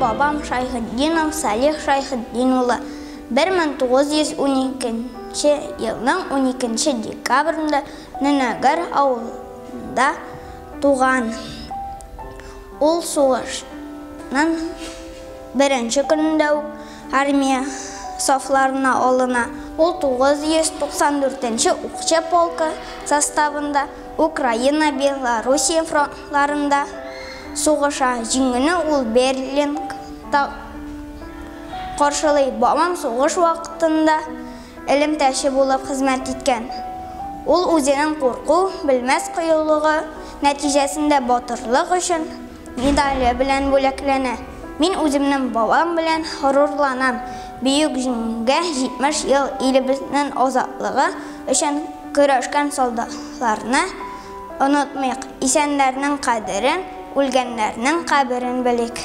бабам Шайхетдинов Салих Шайхетдинұлы 1912 елның 12 декабрында Нінәгір ауылында туған. Ол соғышның бірінші күнінде армия сафларына олына. Ол 994-ші оқшы полкі составында Украина, Белоруссия фронтларында соғыша. Жеңіні ол Берлин қаршылай. Бабам соғыш вақытында ілім-тәші болып қызмет еткен. Ол өзінің қорқу, білмәс қиылығы нәтижесінде батырлық үшін медалі білән бөлеклене. Мен өзімнің бабам білән ғұрурланам. Бүйік жеңге 70 ел еліміздің азатлығы үшін күрәшкән солдаттарны ұнытмайық. Исәнләрнең қадірін, өлгәннәрнең қабірін білек.